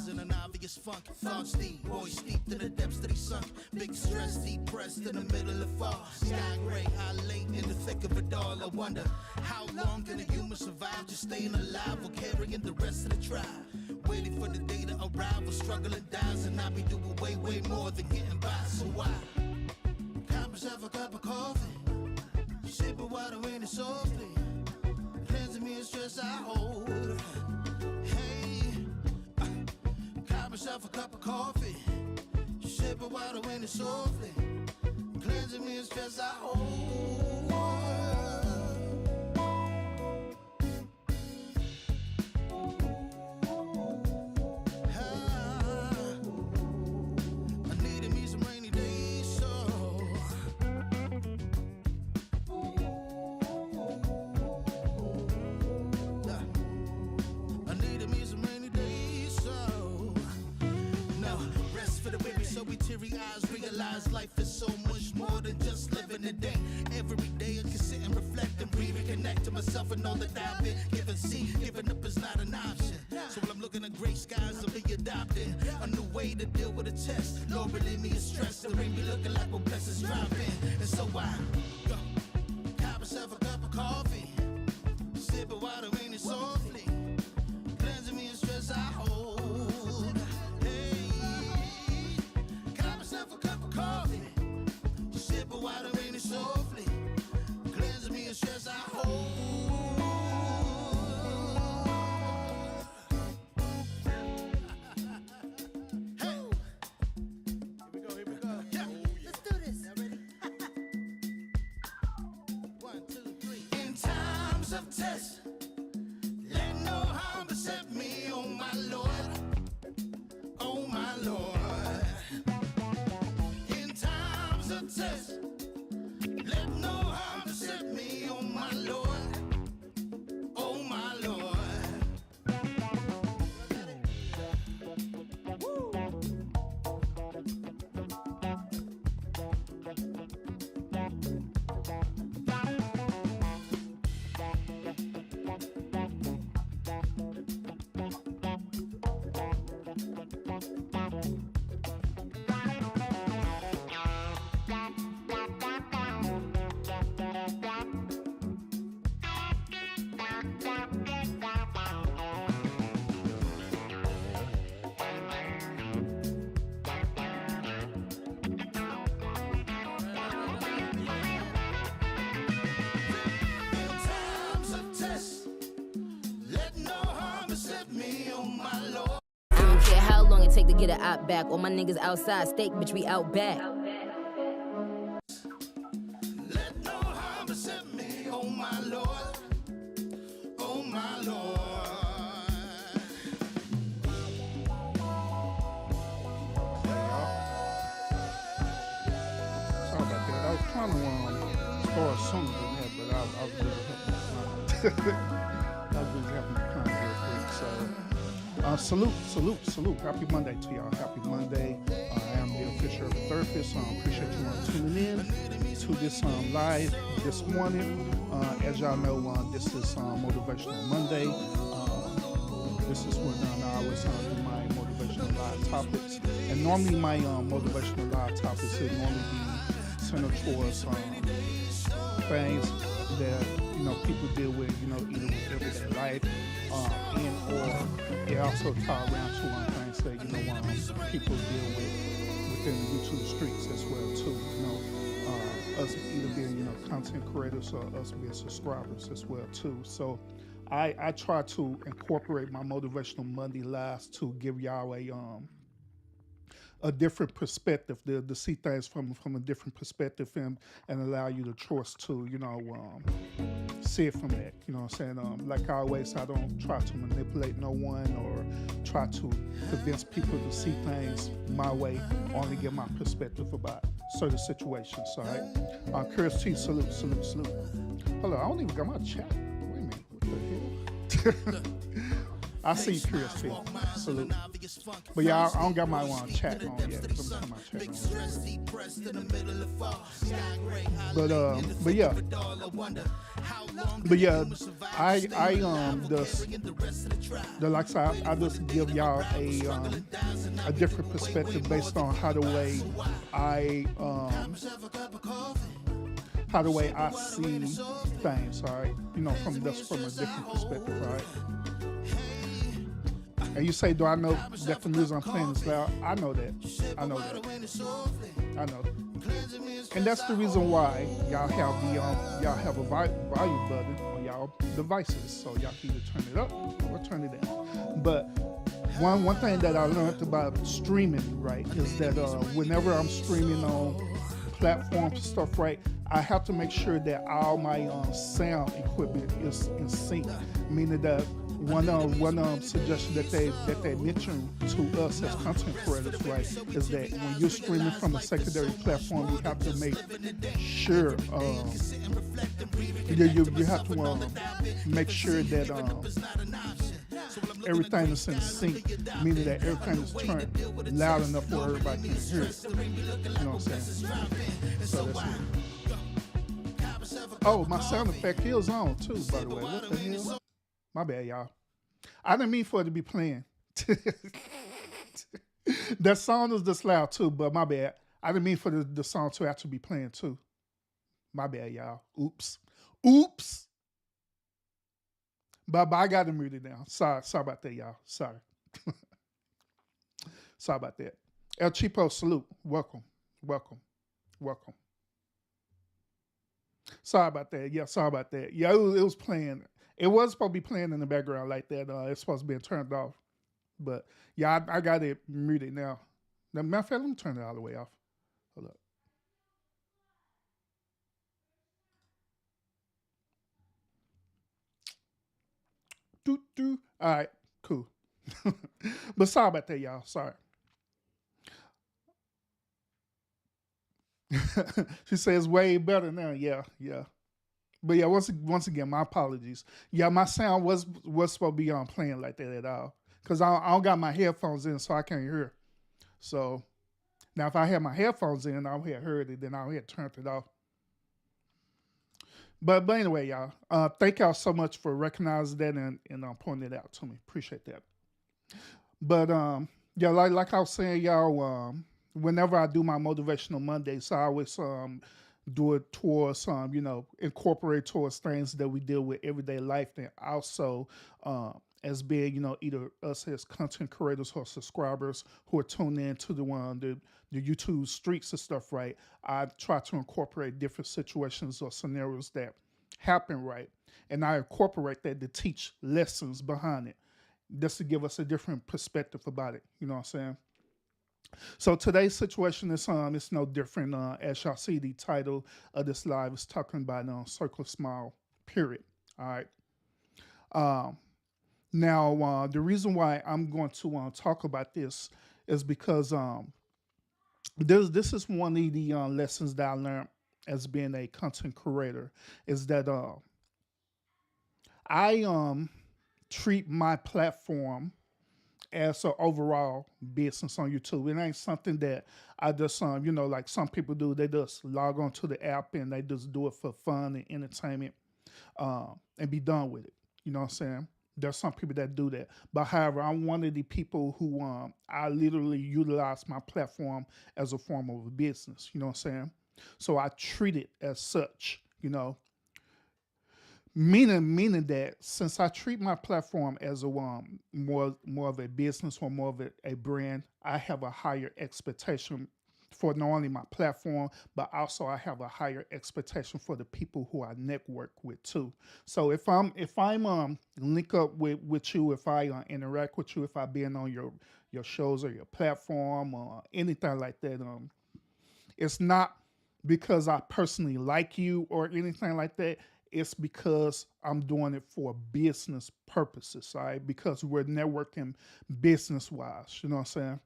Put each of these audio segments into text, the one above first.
eyes in an obvious funk. Thoughts deep, boys steeped in the depths that he sunk. Big stress, depressed in the middle of fall. Sky gray, high late in the thick of it all. I wonder, how long can a human survive just staying alive or carrying the rest of the tribe? Waiting for the day to arrive or struggling dies, and I be doing way, way more than getting by. So why? Cop myself a cup of coffee, sipping water in it softly, cleansing me of stress I hold. Hey, cop myself a cup of coffee, sipping water in it softly, cleansing me of stress I hold. Life is so much more than just living a day. Every day I can sit and reflect and breathe and connect to myself and all that I've been given. See, giving up is not an option. So when I'm looking at gray skies, I'll be adopting a new way to deal with a test. Lord, relieve me of stress. The rain be looking like when blessings drop in. And so I got myself a cup of coffee, sip of water in it softly, cleansing me of stress I hold. Coffee, sip of water in it softly, cleanse me of stress I hold. Hey, here we go. Yeah. Let's do this. Y'all ready? 1, 2, 3. In times of test, let no harm beset me, oh my Lord, oh my Lord. Test. Let no harm beset me, oh my Lord, oh my Lord. Take to get an op back. All my niggas outside, steak, bitch, we out back. Let no harm beset me, oh my Lord, oh my Lord. Sorry about that. I was trying to start sooner than that, but I was really having fun. I was really having fun real quick, so. Salute. Happy Monday to y'all. Happy Monday. I am the official therapist. Appreciate you tuning in to this live this morning. As y'all know, this is Motivational Monday. This is when I always do my motivational live topics. And normally my motivational live topics would normally be centered towards things that people deal with, either with everyday life, and or it also tie around to things that people deal with within the YouTube streets as well too. Us either being content creators or us being subscribers as well too. So I try to incorporate my Motivational Monday lives to give y'all a different perspective, to see things from a different perspective and allow you the choice to, see it from that. You know what I'm saying? Like always, I don't try to manipulate no one or try to convince people to see things my way, only give my perspective about certain situations, all right? Courage to you, salute. Hold on, I don't even got my chat. Wait a minute, what the hell? I see you, Chris. Salute. But yeah, I don't got my chat on yet. I'm turn my chat on. But yeah. But yeah, I the like I said, I just give y'all a different perspective based on how the way I see things, all right? You know, from a different perspective, all right? And you say, do I know that the music I'm playing is loud? I know that. I know. And that's the reason why y'all have a volume button on y'all devices, so y'all can either turn it up or turn it down. But one thing that I learned about streaming, right, is that whenever I'm streaming on platforms and stuff, right, I have to make sure that all my sound equipment is in sync, meaning that one suggestion that they mentioned to us as content creators, right, is that when you're streaming from a secondary platform, you have to make sure you have to make sure that everything is in sync, meaning that everything is turned loud enough for everybody can hear it. You know what I'm saying? So that's it. Oh, my sound effect is on too, by the way. What the hell? My bad, y'all. I didn't mean for it to be playing. That song is just loud too, but my bad. I didn't mean for the song to actually be playing too. My bad, y'all. Oops. But I got to mute it down. Sorry about that, y'all. Sorry. Sorry about that. El Cheapo, salute. Welcome. Sorry about that. Yeah, sorry about that. Yeah, it was playing. It was supposed to be playing in the background like that. It's supposed to be turned off. But yeah, I got it muted now. Matter of fact, let me turn it all the way off. Hold up. All right, cool. But sorry about that, y'all. Sorry. She says way better now. Yeah. But yeah, once again, my apologies. Yeah, my sound was supposed to be playing like that at all, because I don't got my headphones in, so I can't hear. So now, if I had my headphones in, I would have heard it. Then I would have turned it off. But anyway, y'all, thank y'all so much for recognizing that and pointing it out to me. Appreciate that. But yeah, like I was saying, y'all, whenever I do my Motivational Mondays, I always do it towards incorporate towards things that we deal with everyday life, and also as being either us as content creators or subscribers who are tuned in to the YouTube streets and stuff, right? I try to incorporate different situations or scenarios that happen, right? And I incorporate that to teach lessons behind it, just to give us a different perspective about it. You know what I'm saying? So today's situation is it's no different. As y'all see, the title of this live is talking about circle smile, period. All right. Now, the reason why I'm going to talk about this is because this is one of the lessons that I learned as being a content creator, is that I treat my platform as an overall business on YouTube. It ain't something that I just, like some people do. They just log on to the app and they just do it for fun and entertainment and be done with it. You know what I'm saying? There's some people that do that. But however, I'm one of the people who I literally utilize my platform as a form of a business. You know what I'm saying? So I treat it as such, Meaning that since I treat my platform as a more of a business or more of a brand, I have a higher expectation for not only my platform, but also I have a higher expectation for the people who I network with too. So if I'm link up with you, if I interact with you, if I been on your shows or your platform or anything like that, it's not because I personally like you or anything like that. It's because I'm doing it for business purposes, right? Because we're networking business-wise, you know what I'm saying?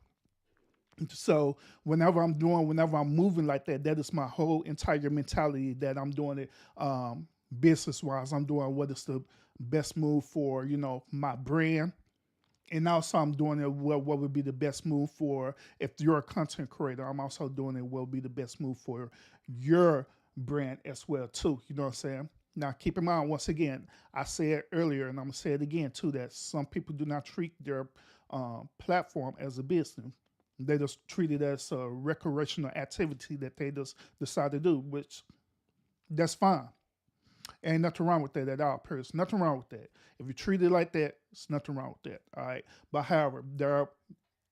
So whenever I'm moving like that, that is my whole entire mentality, that I'm doing it business-wise. I'm doing what is the best move for, my brand, And also I'm doing it what would be the best move for, if you're a content creator, I'm also doing it what would be the best move for your brand as well too. You know what I'm saying? Now keep in mind, once again, I said earlier and I'm gonna say it again too, that some people do not treat their platform as a business. They just treat it as a recreational activity that they just decide to do, which that's fine. Ain't nothing wrong with that at all, Purse. Nothing wrong with that. If you treat it like that, it's nothing wrong with that. All right. But however, there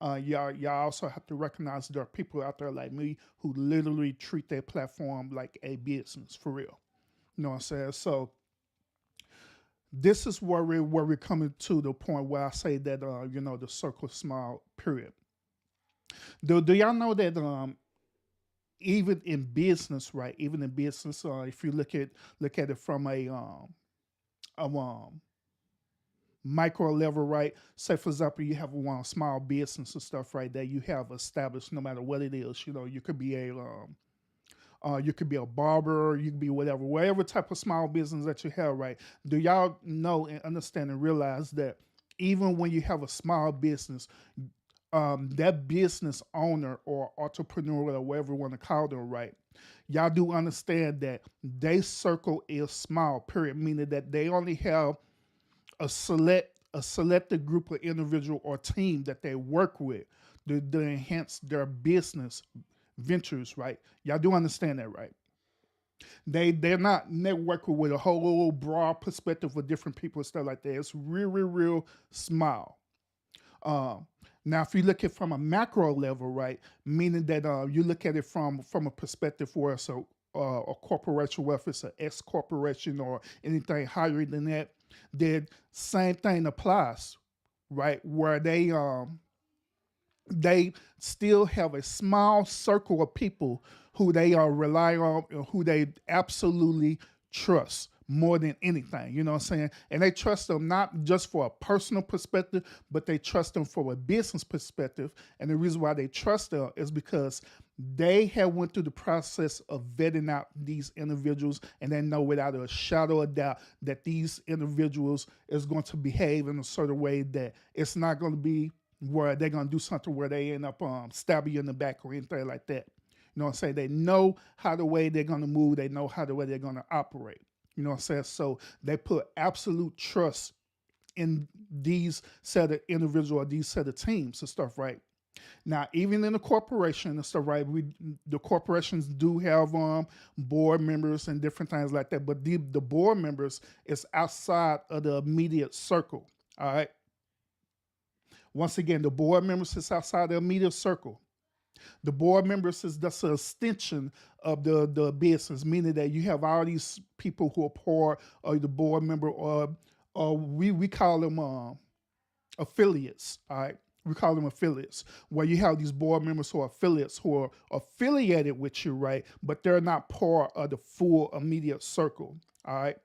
are y'all also have to recognize there are people out there like me who literally treat their platform like a business for real. You know what I'm saying? So this is where we're coming to the point where I say that the circle is small. Period. Do y'all know that even in business, right? Even in business, if you look at it from a micro level, right? Say for example, you have one small business and stuff, right? That you have established, no matter what it is. You could be a barber, you could be whatever type of small business that you have, right? Do y'all know and understand and realize that even when you have a small business, that business owner or entrepreneur or whatever you want to call them, right? Y'all do understand that they circle is small, period, meaning that they only have a selected group of individual or team that they work with to enhance their business ventures, right? Y'all do understand that, right? They're not networking with a whole broad perspective of different people and stuff like that. It's real small. Um, Now, if you look at it from a macro level, right, meaning that you look at it from a perspective where it's a corporation, whether it's an S corporation or anything higher than that, then same thing applies, right? Where they still have a small circle of people who they are rely on and who they absolutely trust more than anything. You know what I'm saying? And they trust them not just for a personal perspective, but they trust them for a business perspective. And the reason why they trust them is because they have went through the process of vetting out these individuals, and they know without a shadow of doubt that these individuals is going to behave in a certain way, that it's not going to be where they're going to do something where they end up stabbing you in the back or anything like that. You know what I'm saying? They know how the way they're going to move. They know how the way they're going to operate. You know what I'm saying? So they put absolute trust in these set of individuals or these set of teams and stuff, right? Now, even in the corporation and stuff, right? The corporations do have board members and different things like that, but the board members is outside of the immediate circle. All right. Once again, the board members is outside the immediate circle. The board members is just an extension of the business, meaning that you have all these people who are part of the board member, or we call them affiliates. All right, we call them affiliates, where you have these board members who are affiliates who are affiliated with you, right? But they're not part of the full immediate circle. All right.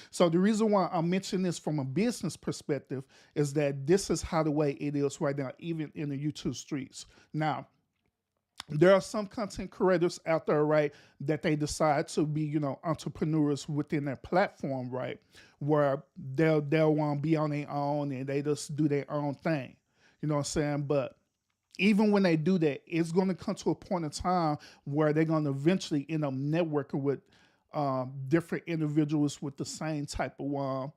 So the reason why I'm mentioning this from a business perspective is that this is how the way it is right now, even in the YouTube streets. Now, there are some content creators out there, right, that they decide to be, entrepreneurs within their platform, right, where they'll want to be on their own and they just do their own thing. You know what I'm saying? But even when they do that, it's going to come to a point in time where they're going to eventually end up networking with different individuals with the same type of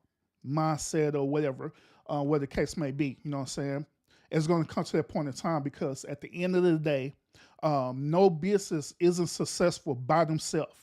mindset or whatever the case may be. You know what I'm saying? It's going to come to that point in time, because at the end of the day, no business isn't successful by themselves.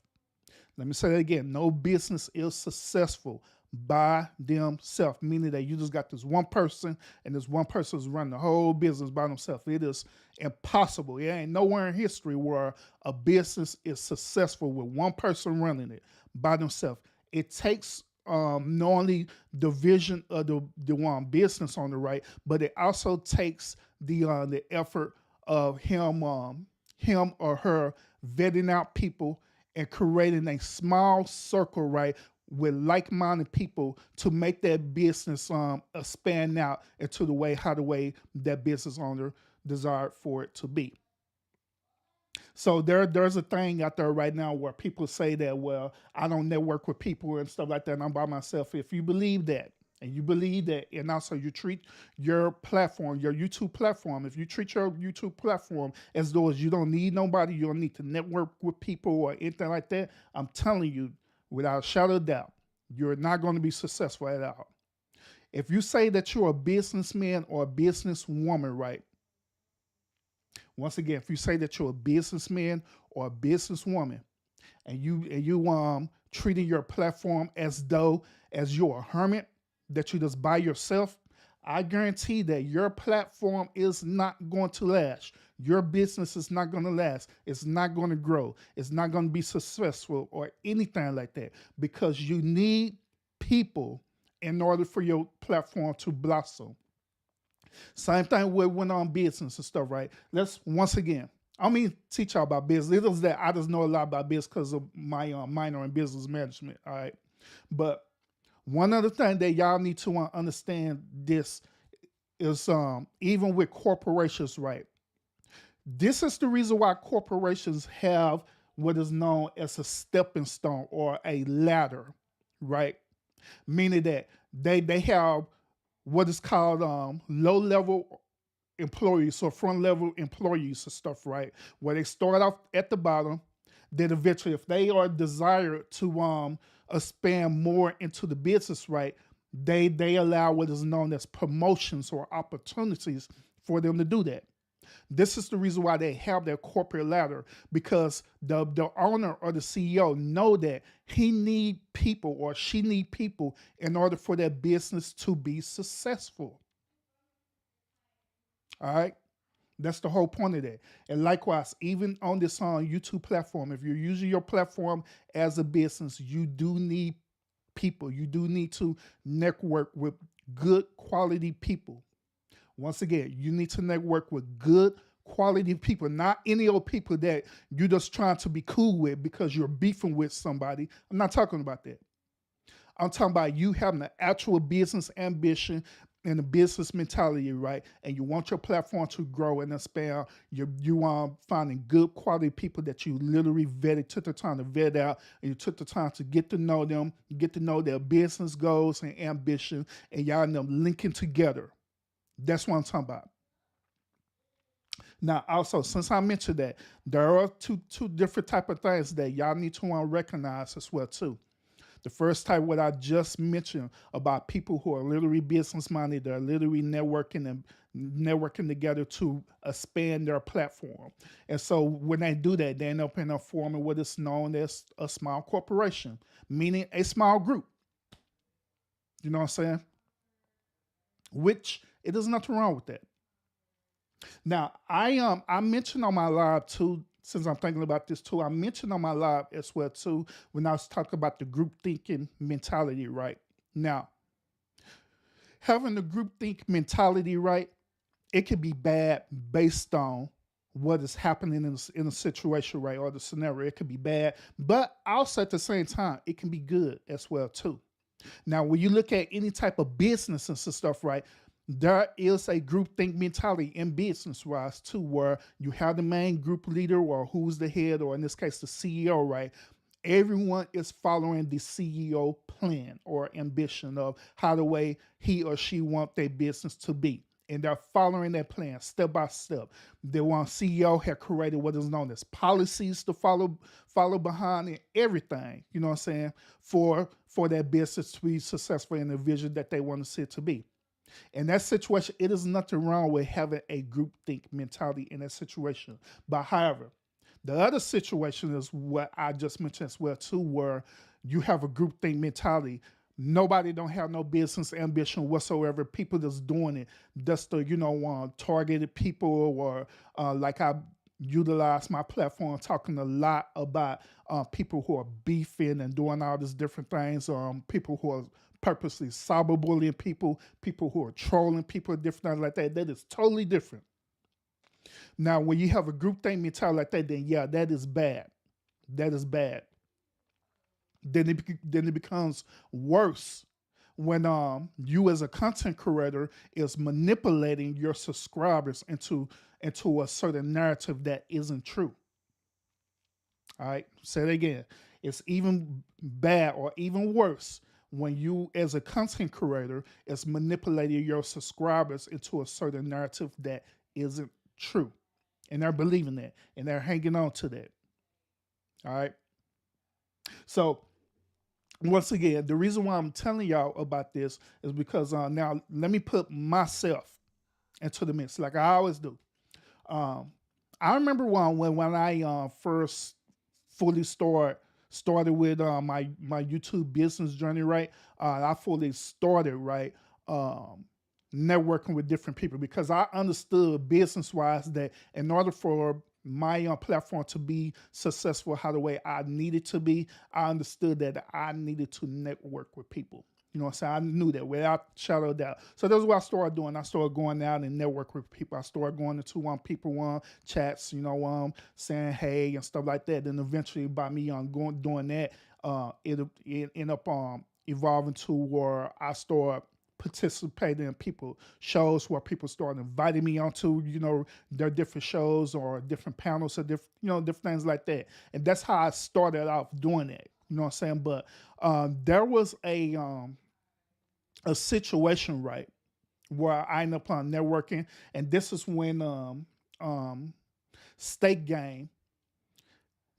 Let me say that again. No business is successful by themselves, meaning that you just got this one person and this one person is running the whole business by themselves. It is impossible. It ain't nowhere in history where a business is successful with one person running it by themselves. It takes not only the vision of the one business on the right, but it also takes the effort of him or her vetting out people and creating a small circle, right, with like-minded people to make that business expand out into the way that business owner desired for it to be. So there's a thing out there right now where people say that, well, I don't network with people and stuff like that, and I'm by myself. If you believe that, and you believe that, and also you treat your platform, your YouTube platform, if you treat your YouTube platform as though as you don't need nobody, you don't need to network with people or anything like that, I'm telling you, without a shadow of doubt, you're not going to be successful at all. If you say that you're a businessman or a businesswoman, right? Once again, if you say that you're a businessman or a businesswoman, and you treating your platform as though as you're a hermit, that you just by yourself, I guarantee that your platform is not going to last. Your business is not going to last. It's not going to grow. It's not going to be successful or anything like that, because you need people in order for your platform to blossom. Same thing with when on business and stuff, right? Let's once again, I mean, teach y'all about business. It is that I just know a lot about business because of my minor in business management, all right? But one other thing that y'all need to understand this is even with corporations, right? This is the reason why corporations have what is known as a stepping stone or a ladder, right? Meaning that they have what is called low-level employees or front-level employees and stuff, right? Where they start off at the bottom, then eventually, if they are desired to expand more into the business, right, they allow what is known as promotions or opportunities for them to do that. This is the reason why they have their corporate ladder, because the owner or the CEO know that he need people or she need people in order for their business to be successful. All right. That's the whole point of that. And likewise, even on this YouTube platform, if you're using your platform as a business, you do need people. You do need to network with good quality people. Once again, you need to network with good quality people, not any old people that you're just trying to be cool with because you're beefing with somebody. I'm not talking about that. I'm talking about you having an actual business ambition and a business mentality, right? And you want your platform to grow and expand. You are finding good quality people that you literally vetted, took the time to vet out, and you took the time to get to know them, get to know their business goals and ambition, and y'all end up linking together. That's what I'm talking about. Now, also, since I mentioned that, there are two different type of things that y'all need to recognize as well too. The first type, what I just mentioned about people who are literally business minded, they're literally networking together to expand their platform. And so when they do that, they end up forming what is known as a small corporation, meaning a small group. You know what I'm saying? Which it is nothing wrong with that. Now, I mentioned on my live too, since I'm thinking about this too, I mentioned on my live as well too, when I was talking about the group thinking mentality, right? Now, having the group think mentality, right, it could be bad based on what is happening in a situation, right, or the scenario. It could be bad, but also at the same time, it can be good as well too. Now, when you look at any type of business and stuff, right, there is a group think mentality in business wise too, where you have the main group leader or who's the head, or in this case, the CEO, right? Everyone is following the CEO plan or ambition of how the way he or she want their business to be. And they're following that plan step by step. The one CEO had created what is known as policies to follow behind and everything, you know what I'm saying, for that business to be successful in the vision that they want to see it to be. In that situation, it is nothing wrong with having a group think mentality in that situation. But however, the other situation is what I just mentioned as well too, where you have a group think mentality. Nobody don't have no business ambition whatsoever. People just doing it just to, targeted people, or like I utilize my platform talking a lot about people who are beefing and doing all these different things, people who are purposely cyberbullying people who are trolling people, different things like that. That is totally different. Now, when you have a group think mentality like that, then yeah, that is bad. That is bad. Then it becomes worse when you as a content creator is manipulating your subscribers into a certain narrative that isn't true. All right, say it again. It's even bad or even worse when you, as a content creator, is manipulating your subscribers into a certain narrative that isn't true. And they're believing that and they're hanging on to that. All right. So, once again, the reason why I'm telling y'all about this is because now let me put myself into the mix like I always do. Um, I remember when I first fully started with my YouTube business journey, right? I fully started, right, networking with different people because I understood business wise that in order for my platform to be successful how the way I needed to be, I understood that I needed to network with people. You know what I'm saying? I knew that without shadow of doubt. So that's what I started doing. I started going out and network with people. I started going into people chats, saying hey and stuff like that. Then eventually by me doing that, it ended up evolving to where I started participating in people shows where people started inviting me onto their different shows or different panels or different things like that. And that's how I started off doing that. You know what I'm saying? But there was a situation, right, where I ended up on networking, and this is when State Game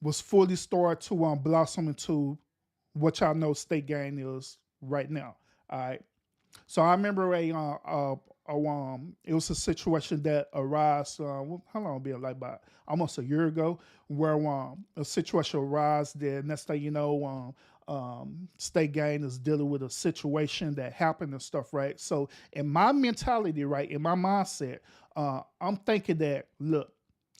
was fully started to blossom into what y'all know State Game is right now. All right. So I remember it was a situation that arose. How long been like about almost a year ago, where a situation arose. The next thing you know, State Gang is dealing with a situation that happened and stuff, right? So in my mentality, right, in my mindset, I'm thinking that look,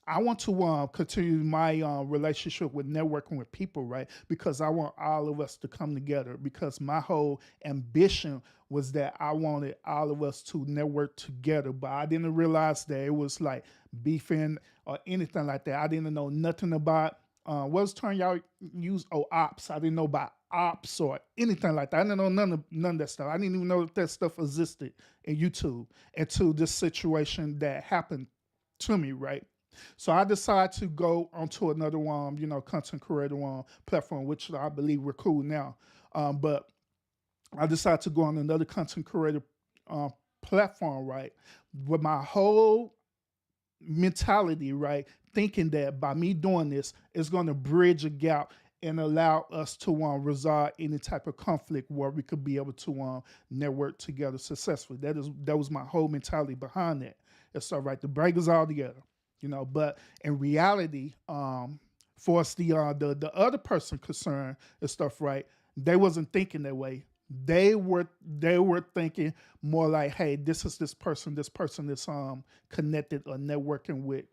I want to continue my relationship with networking with people, right? Because I want all of us to come together. Because my whole ambition was that I wanted all of us to network together, but I didn't realize that it was like beefing or anything like that. I didn't know nothing about what's the term y'all use? Oh, ops. I didn't know about ops or anything like that. I didn't know none of that stuff. I didn't even know that stuff existed in YouTube until this situation that happened to me, right? So I decided to go onto another one, content creator one platform, which I believe we're cool now. But I decided to go on another content creator platform, right? With my whole mentality, right? Thinking that by me doing this, it's going to bridge a gap and allow us to resolve any type of conflict where we could be able to network together successfully. That was my whole mentality behind that. It's all right to break us all together. But in reality, for us, the other person concerned and stuff, right? They wasn't thinking that way. They were thinking more like, hey, this is this person is connected or networking with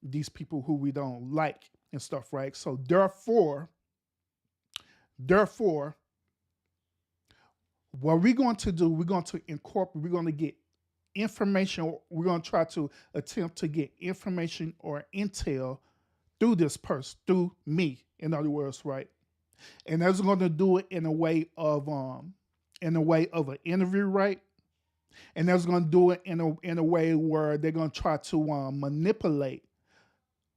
these people who we don't like and stuff, right? So therefore, what we're going to do, we're going to incorporate, we're going to get information. We're going to try to attempt to get information or intel through this person, through me, in other words, right? And that's going to do it in a way of an interview, right? And that's going to do it in a way where they're going to try to manipulate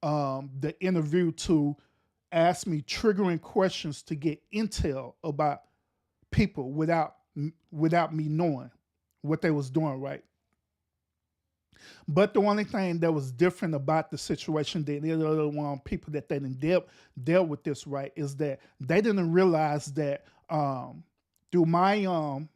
the interview to ask me triggering questions to get intel about people without me knowing what they was doing, right? But the only thing that was different about the situation than the other people that they didn't dealt with this, right, is that they didn't realize that through my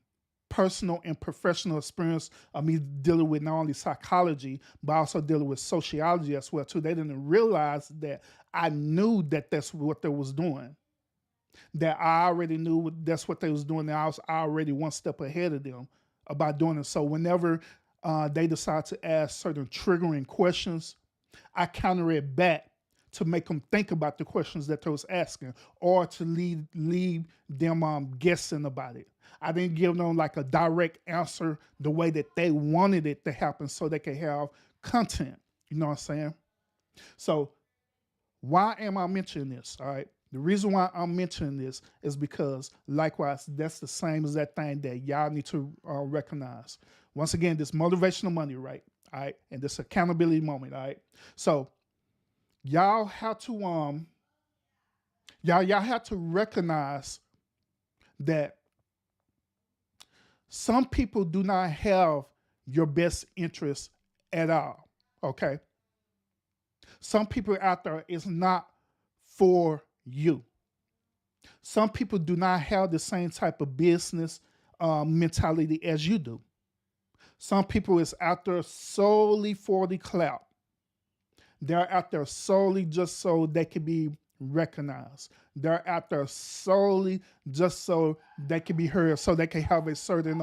personal and professional experience of me dealing with not only psychology, but also dealing with sociology as well, too. They didn't realize that I knew that that's what they was doing. That I already knew that's what they was doing. That I was already one step ahead of them about doing it. So whenever they decide to ask certain triggering questions, I counter it back to make them think about the questions that they was asking, or to leave them guessing about it. I didn't give them like a direct answer the way that they wanted it to happen so they could have content. You know what I'm saying? So why am I mentioning this? All right. The reason why I'm mentioning this is because, likewise, that's the same as that thing that y'all need to recognize. Once again, this motivational money, right? All right, and this accountability moment, all right. So y'all have to y'all have to recognize that Some people do not have your best interest at all. Okay. Some people out there is not for you. Some people do not have the same type of business mentality as you do. Some people is out there solely for the clout. They're out there solely just so they can be recognized. They're out there solely just so they can be heard, so they can have a certain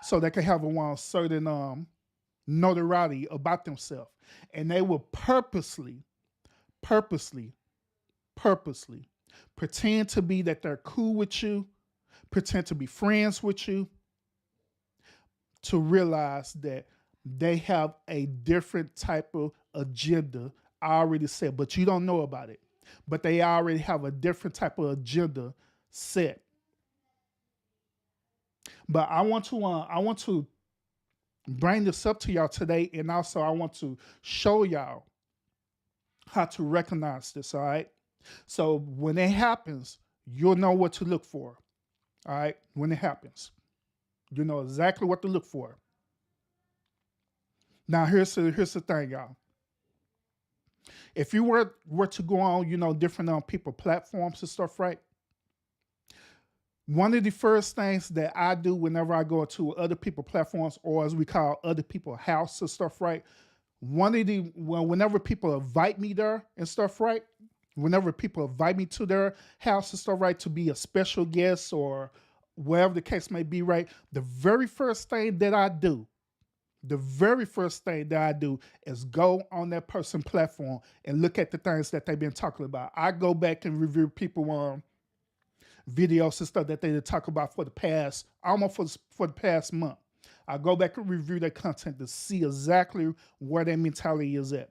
certain notoriety about themselves. And they will purposely pretend to be that they're cool with you, pretend to be friends with you, to realize that they have a different type of agenda. I already said, but you don't know about it. But they already have a different type of agenda set. But I want to bring this up to y'all today, and also I want to show y'all how to recognize this. All right. So when it happens, you'll know what to look for. All right. When it happens, you know exactly what to look for. Now, here's the thing, y'all. If you were to go on, different people platforms and stuff, right? One of the first things that I do whenever I go to other people platforms, or as we call other people house and stuff, right? Whenever people invite me there and stuff, right? Whenever people invite me to their house and stuff, right, to be a special guest or wherever the case may be, right? The very first thing that I do is go on that person platform and look at the things that they've been talking about. I go back and review people videos and stuff that they talk about for the past, almost for the past month. I go back and review their content to see exactly where their mentality is at.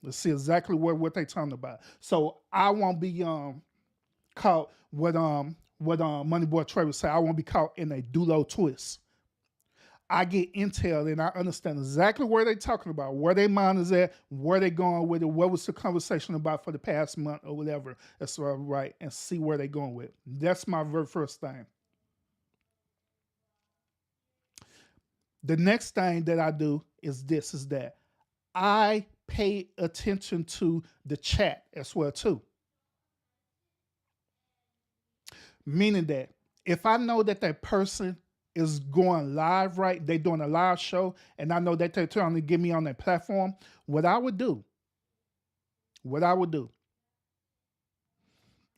To see exactly what they're talking about. So I won't be caught what Moneyboy Trey would say. I won't be caught in a doulo twist. I get intel and I understand exactly where they're talking about, where their mind is at, where they're going with it, what was the conversation about for the past month or whatever. That's right, and see where they're going with it. That's my very first thing. The next thing that I do is that I pay attention to the chat as well too. Meaning that if I know that that person is going live, right? They're doing a live show, and I know that they're trying to get me on their platform. What I would do,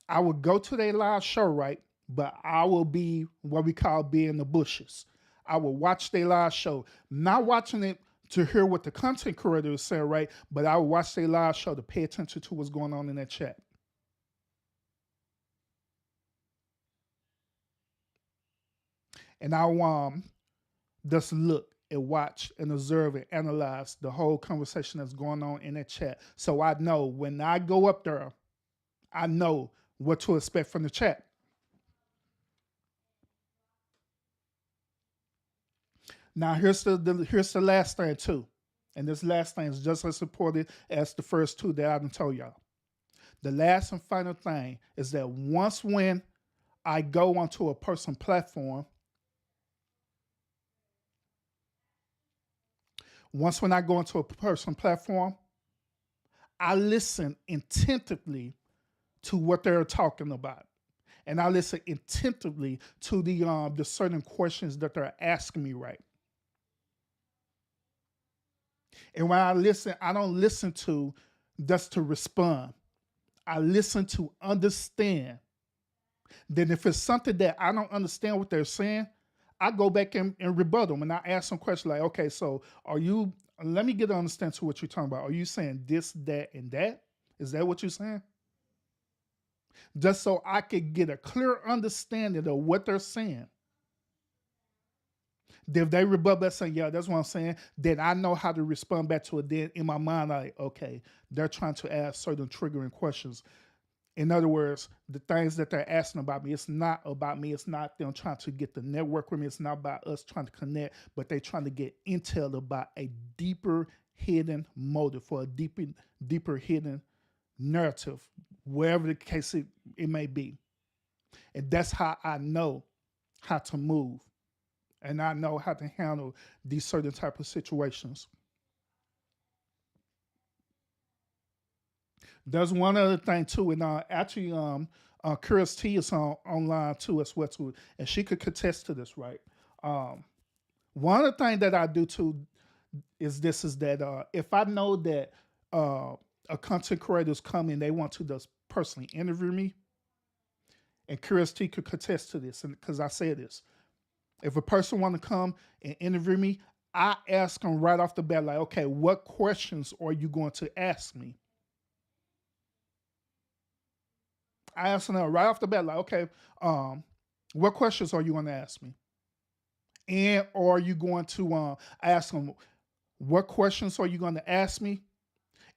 I would go to their live show, right? But I will be what we call be in the bushes. I will watch their live show, not watching it to hear what the content creator is saying, right? But I will watch their live show to pay attention to what's going on in that chat. And I just look and watch and observe and analyze the whole conversation that's going on in that chat. So I know when I go up there, I know what to expect from the chat. Now here's the last thing too. And this last thing is just as important as the first two that I done told y'all. The last and final thing is that when I go onto a person platform, when I go into a person platform, I listen attentively to what they're talking about. And I listen attentively to the certain questions that they're asking me, right? And when I listen, I don't listen to just to respond. I listen to understand. Then if it's something that I don't understand what they're saying, I go back and rebut them, and I ask some questions like, okay, so let me get an understanding to what you're talking about. Are you saying this, that, and that? Is that what you're saying? Just so I could get a clear understanding of what they're saying. If they rebut that saying, yeah, that's what I'm saying, then I know how to respond back to it. Then in my mind, like, okay, they're trying to ask certain triggering questions. In other words, the things that they're asking about me, it's not about me. It's not them trying to get the network with me. It's not about us trying to connect, but they're trying to get intel about a deeper hidden motive or a deeper hidden narrative, wherever the case it may be. And that's how I know how to move and I know how to handle these certain type of situations. There's one other thing too, and actually, Curious T is online too as well too, and she could contest to this, right? Um, One of the things that I do too is that if I know that uh, a content creator is coming, they want to just personally interview me, and Curious T could contest to this, and because I say this, if a person want to come and interview me, I ask them right off the bat, like, okay, what questions are you going to ask me? I ask them right off the bat, like, okay, um, what questions are you going to ask me? And are you going to ask them, what questions are you going to ask me?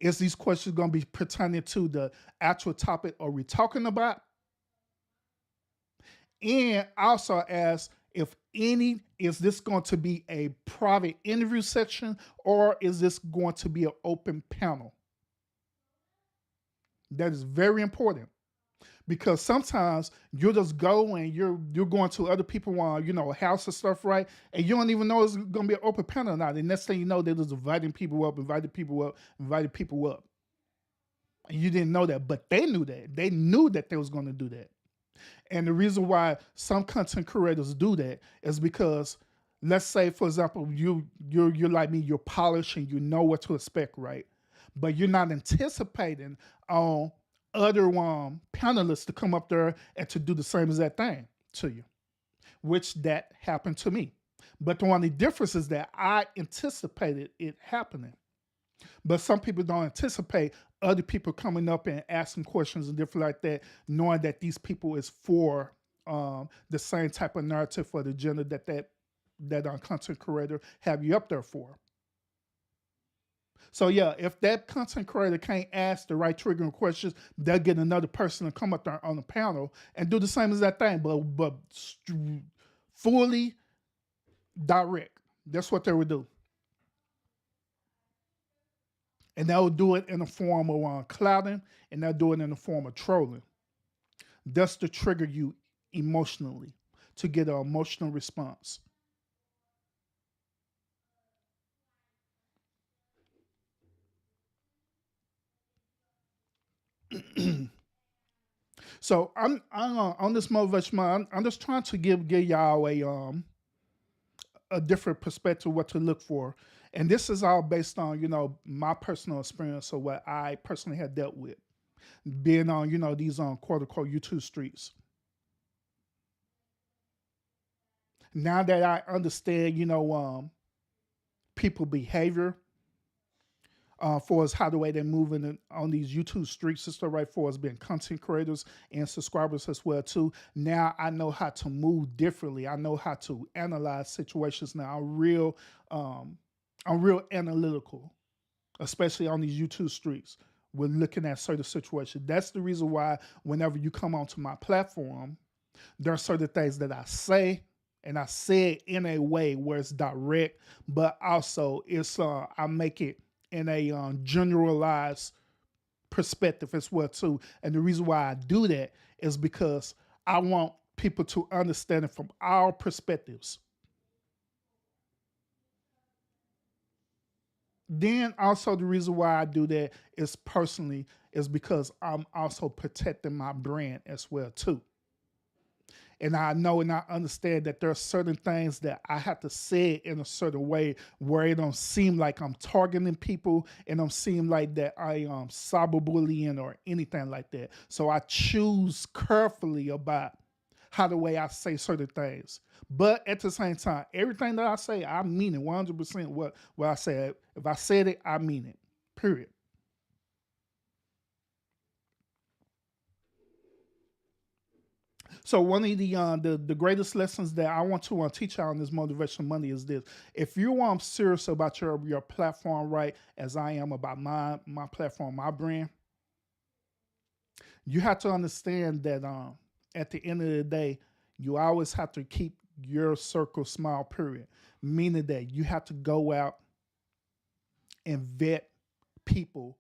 Is these questions going to be pertaining to the actual topic are we talking about? And also ask if any, is this going to be a private interview section or is this going to be an open panel? That is very important because sometimes you just go and you're going to other people on house and stuff, right? And you don't even know it's going to be an open panel or not. And next thing you know, they're just inviting people up, and you didn't know that, but they knew that. They knew that they was going to do that. And the reason why some content creators do that is because, let's say, for example, you're like me, you're polished and you know what to expect, right? But you're not anticipating on other panelists to come up there and to do the same exact thing to you, which that happened to me. But the only difference is that I anticipated it happening. But some people don't anticipate other people coming up and asking questions and different like that, knowing that these people is for the same type of narrative for the agenda that content creator have you up there for. So yeah, if that content creator can't ask the right triggering questions, they'll get another person to come up there on the panel and do the same as that thing, but fully direct. That's what they would do. And they'll do it in the form of clouding, and they'll do it in the form of trolling. That's to trigger you emotionally, to get an emotional response. So I'm on this motivation. I'm just trying to give y'all a different perspective what to look for, and this is all based on my personal experience or what I personally had dealt with, being on these quote unquote YouTube streets. Now that I understand people behavior, for us how the way they're moving on these YouTube streets and stuff, right? For us being content creators and subscribers as well too. Now I know how to move differently. I know how to analyze situations. Now I'm real analytical, especially on these YouTube streets. We're looking at certain situations. That's the reason why whenever you come onto my platform, there are certain things that I say, and I say it in a way where it's direct, but also it's I make it in a generalized perspective as well too. And the reason why I do that is because I want people to understand it from our perspectives. Then also the reason why I do that is personally is because I'm also protecting my brand as well too. And I know and I understand that there are certain things that I have to say in a certain way where it don't seem like I'm targeting people and don't seem like that I am cyberbullying or anything like that. So I choose carefully about how the way I say certain things. But at the same time, everything that I say, I mean it 100% what I said. If I said it, I mean it. Period. So one of the greatest lessons that I want to teach y'all on this Motivation Monday is this: if you serious about your platform, right, as I am about my platform, my brand, you have to understand that at the end of the day, you always have to keep your circle small. Period. Meaning that you have to go out and vet people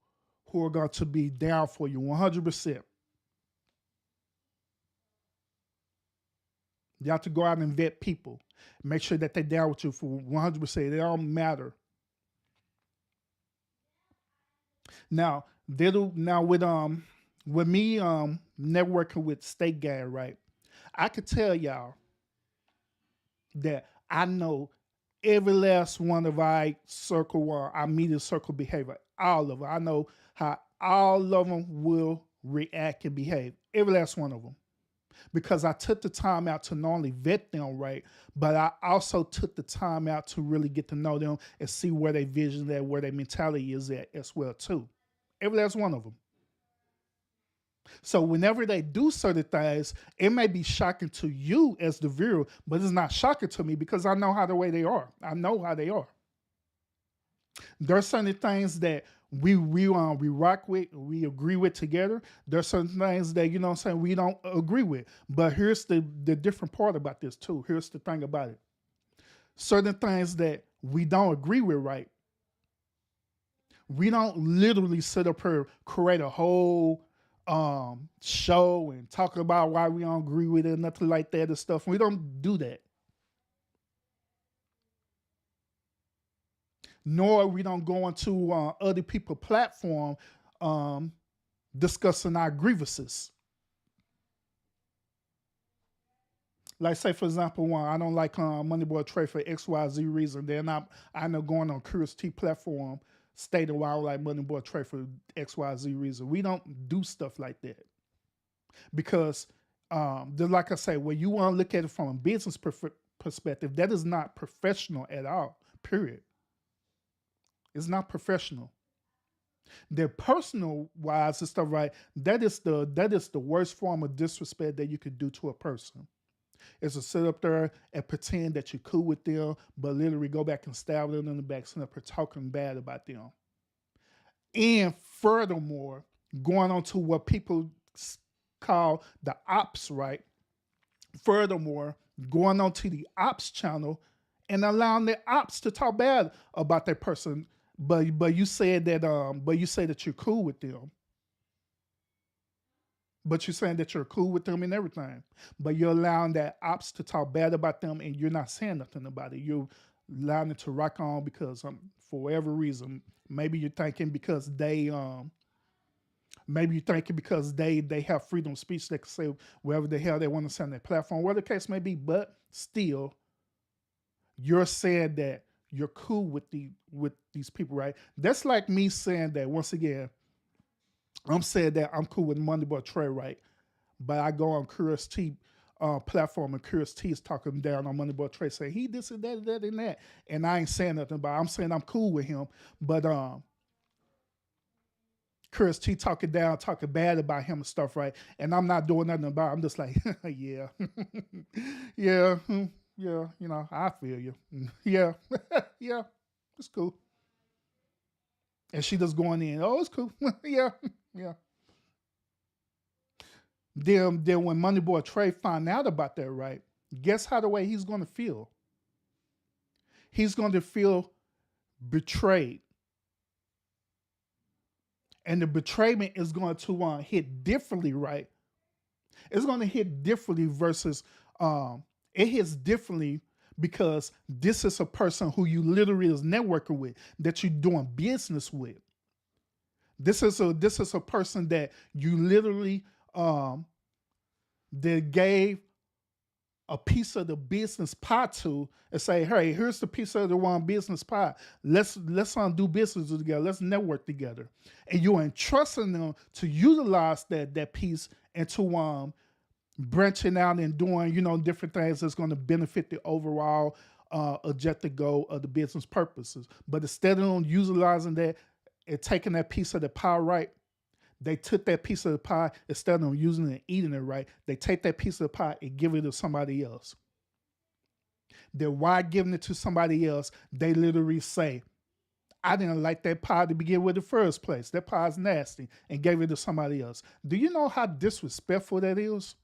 who are going to be down for you 100%. You have to go out and vet people. Make sure that they're down with you for 100%. They don't matter. Now, with me networking with State Gang, right? I could tell y'all that I know every last one of our our media circle behavior, all of them. I know how all of them will react and behave. Every last one of them. Because I took the time out to not only vet them, right, but I also took the time out to really get to know them and see where their vision is at, where their mentality is at as well, too. Every last one of them. So whenever they do certain things, it may be shocking to you as the viewer, but it's not shocking to me because I know how the way they are. I know how they are. There are certain things that we rock with, we agree with together. There's certain things that, you know what I'm saying, we don't agree with. But here's the different part about this too. Here's the thing about it. Certain things that we don't agree with, right? We don't literally sit up here, create a whole show and talk about why we don't agree with it, nothing like that and stuff. We don't do that. Nor we don't go into other people's platform discussing our grievances. Like say, for example, I don't like Money Boy Trey for XYZ reason. Then I end up going on Curious T platform stating why I like Money Boy Trey for XYZ reason. We don't do stuff like that. Because just like I say, when you want to look at it from a business perspective, that is not professional at all, period. It's not professional. Their personal wise and stuff, right? That is the worst form of disrespect that you could do to a person. Is to sit up there and pretend that you're cool with them, but literally go back and stab them in the back, sitting up here talking bad about them. And furthermore, going on to what people call the ops, right? Furthermore, going on to the ops channel and allowing the ops to talk bad about that person. But you said that you're cool with them. But you're saying that you're cool with them and everything. But you're allowing that ops to talk bad about them and you're not saying nothing about it. You're allowing it to rock on because for whatever reason, maybe you're thinking because they have freedom of speech, they can say whatever the hell they want to say on their platform, whatever the case may be, but still, you're saying that you're cool with these people, right? That's like me saying that, once again, I'm saying that I'm cool with Money Boy Trey, right? But I go on Curious T platform and Curious T is talking down on Money Boy Trey, saying he this and that and that and that. And I ain't saying nothing about it. I'm saying I'm cool with him. But Curious T talking bad about him and stuff, right? And I'm not doing nothing about it. I'm just like, yeah. Yeah. Yeah, you know, I feel you. Yeah, yeah, it's cool. And she just going in, oh, it's cool. Yeah, yeah. Then when Money Boy Trey find out about that, right, guess how the way he's going to feel? He's going to feel betrayed. And the betrayment is going to hit differently, right? It's going to hit differently versus... it hits differently because this is a person who you literally is networking with, that you're doing business with. This is a person that you literally that gave a piece of the business pie to and say, hey, here's the piece of the one business pie. Let's do business together. Let's network together. And you're entrusting them to utilize that piece and to branching out and doing, different things that's going to benefit the overall objective goal of the business purposes. But instead of utilizing that and taking that piece of the pie right, they took that piece of the pie, instead of using it and eating it right, they take that piece of the pie and give it to somebody else. Then why giving it to somebody else, they literally say, I didn't like that pie to begin with in the first place. That pie is nasty, and gave it to somebody else. Do you know how disrespectful that is?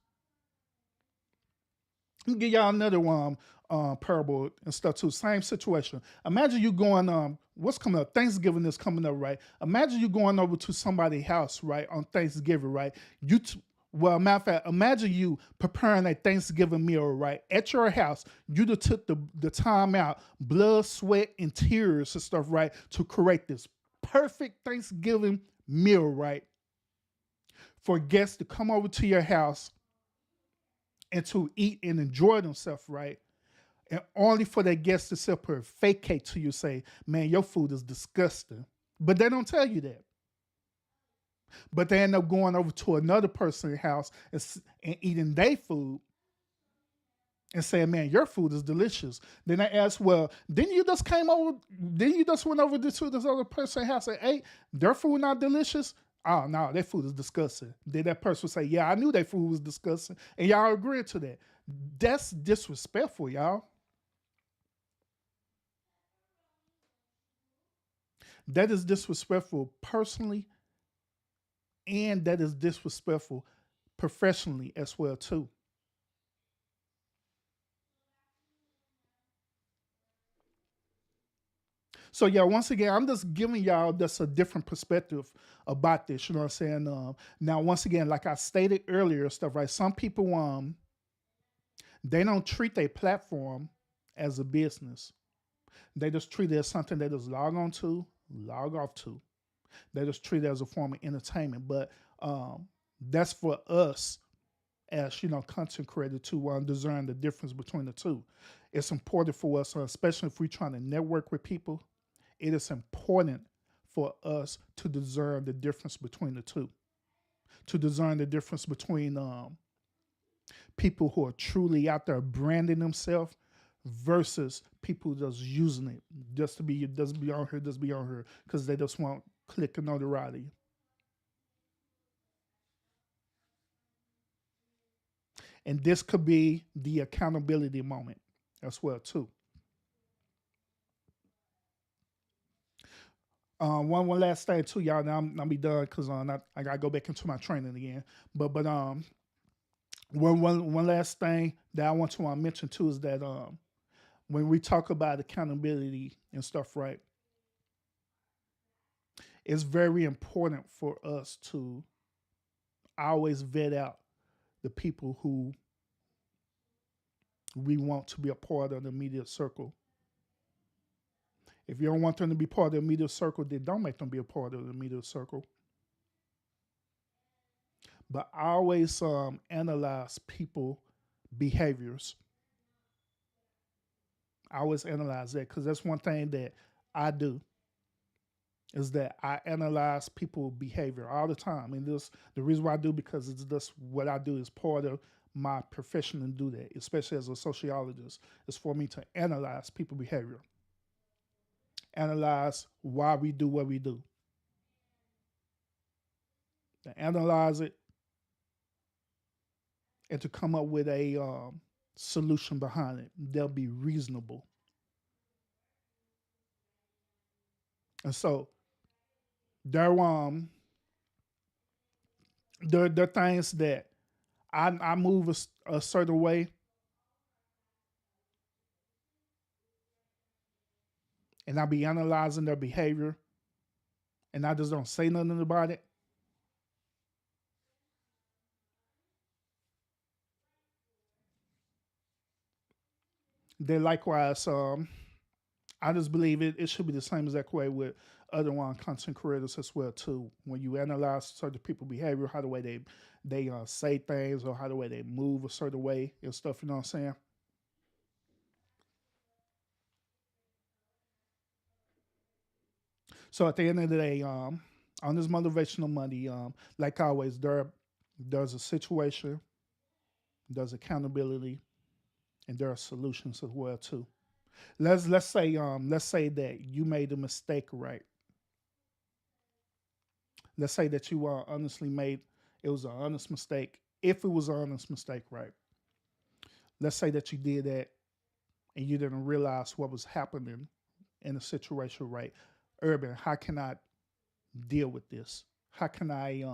Let me give y'all another one parable and stuff too. Same situation. Imagine you going, what's coming up? Thanksgiving is coming up, right? Imagine you going over to somebody's house, right, on Thanksgiving, right? Well, matter of fact, imagine you preparing a Thanksgiving meal, right? At your house, you done took the time out, blood, sweat, and tears and stuff, right, to create this perfect Thanksgiving meal, right? For guests to come over to your house and to eat and enjoy themselves, right? And only for that guest to sit up vacate to you, say, man, your food is disgusting. But they don't tell you that. But they end up going over to another person's house and eating their food and saying, man, your food is delicious. Then I ask, well, didn't you just came over, didn't you just went over to this other person's house and ate? Their food not delicious? Oh, no, their food is disgusting. Then that person would say, yeah, I knew their food was disgusting. And y'all agreed to that. That's disrespectful, y'all. That is disrespectful personally, and that is disrespectful professionally as well, too. So yeah, once again, I'm just giving y'all just a different perspective about this. You know what I'm saying? Now, once again, like I stated earlier, stuff right. Some people they don't treat their platform as a business. They just treat it as something they just log on to, log off to. They just treat it as a form of entertainment. But that's for us as content creator to discern the difference between the two. It's important for us, especially if we're trying to network with people. It is important for us to discern the difference between the two, to discern the difference between people who are truly out there branding themselves versus people just using it just be on here, because they just want click and notoriety. And this could be the accountability moment as well too. One last thing too, y'all. Now I'm be done because I gotta go back into my training again. But one last thing that I want to mention too is that when we talk about accountability and stuff, right, it's very important for us to always vet out the people who we want to be a part of the media circle. If you don't want them to be part of the media circle, then don't make them be a part of the media circle. But always analyze people behaviors. I always analyze that because that's one thing that I do is that I analyze people behavior all the time. And this the reason why I do because it's just what I do is part of my profession to do that, especially as a sociologist, is for me to analyze people behavior, analyze why we do what we do, to analyze it, and to come up with a solution behind it. They'll be reasonable. And so there there are things that I move a certain way, and I be analyzing their behavior, and I just don't say nothing about it. Then likewise, I just believe it should be the same exact way with other content creators as well too. When you analyze certain people behavior, how the way they say things or how the way they move a certain way and stuff, you know what I'm saying? So at the end of the day, on this motivational Monday, like always, there's a situation, there's accountability, and there are solutions as well too. Let's say that you made a mistake, right? Let's say that you honestly made it was an honest mistake. If it was an honest mistake, right? Let's say that you did that and you didn't realize what was happening in the situation, right? Urban, how can I deal with this? How can I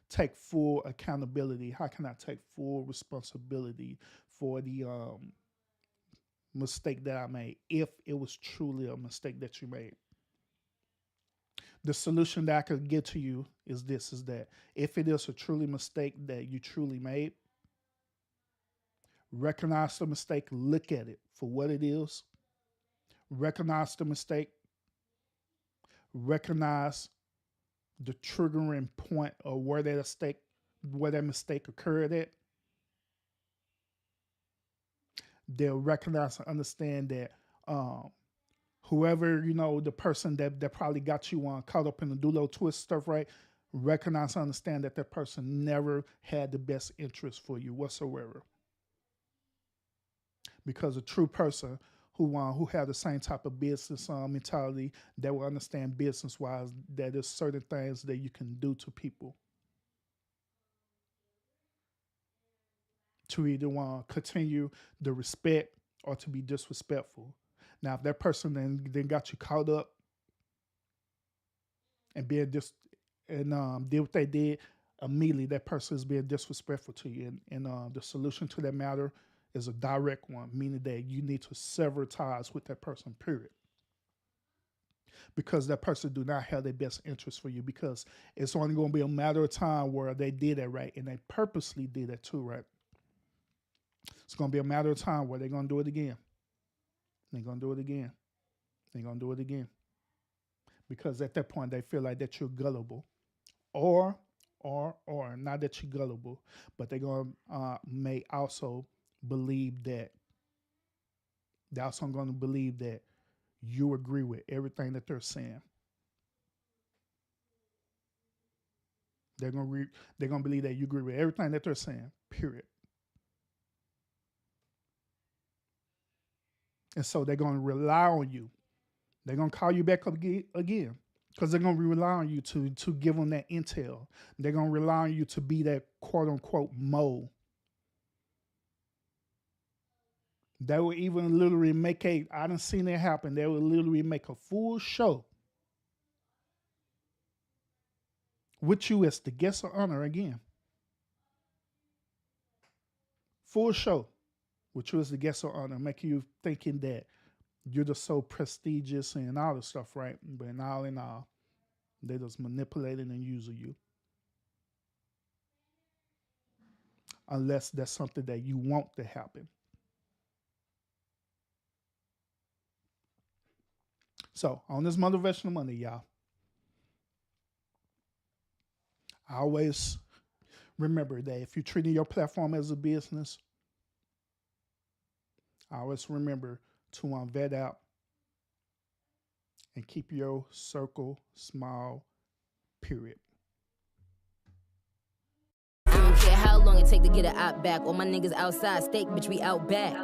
take full accountability? How can I take full responsibility for the mistake that I made if it was truly a mistake that you made? The solution that I could give to you is this, is that if it is a truly mistake that you truly made, recognize the mistake, look at it for what it is, recognize the mistake, recognize the triggering point of where that mistake occurred at. They'll recognize and understand that whoever, the person that probably got you caught up in the do little twist stuff, right? Recognize and understand that that person never had the best interest for you whatsoever. Because a true person who have the same type of business mentality, that will understand business wise that there's certain things that you can do to people to either continue the respect or to be disrespectful. Now, if that person then got you caught up and being did what they did, immediately that person is being disrespectful to you. And the solution to that matter is a direct one, meaning that you need to sever ties with that person, period. Because that person do not have their best interest for you, because it's only going to be a matter of time where they did that, right? And they purposely did that too, right? It's going to be a matter of time where they're going to do it again. They're going to do it again. They're going to do it again. Because at that point, they feel like that you're gullible. Or not that you're gullible, but they're going to may also believe that, they're also going to believe that you agree with everything that they're saying. They're going to believe that you agree with everything that they're saying, period. And so they're going to rely on you. They're going to call you back up again because they're going to rely on you to give them that intel. They're going to rely on you to be that quote unquote mole. They will even literally I done seen it happen. They will literally make a full show with you as the guest of honor again. Full show with you as the guest of honor, making you thinking that you're just so prestigious and all this stuff, right? But in all, they're just manipulating and using you. Unless that's something that you want to happen. So on this Motivational Monday, y'all, I always remember that if you're treating your platform as a business, I always remember to vet out and keep your circle small, period. I don't care how long it take to get an op back. All my niggas outside, steak, bitch, we out back.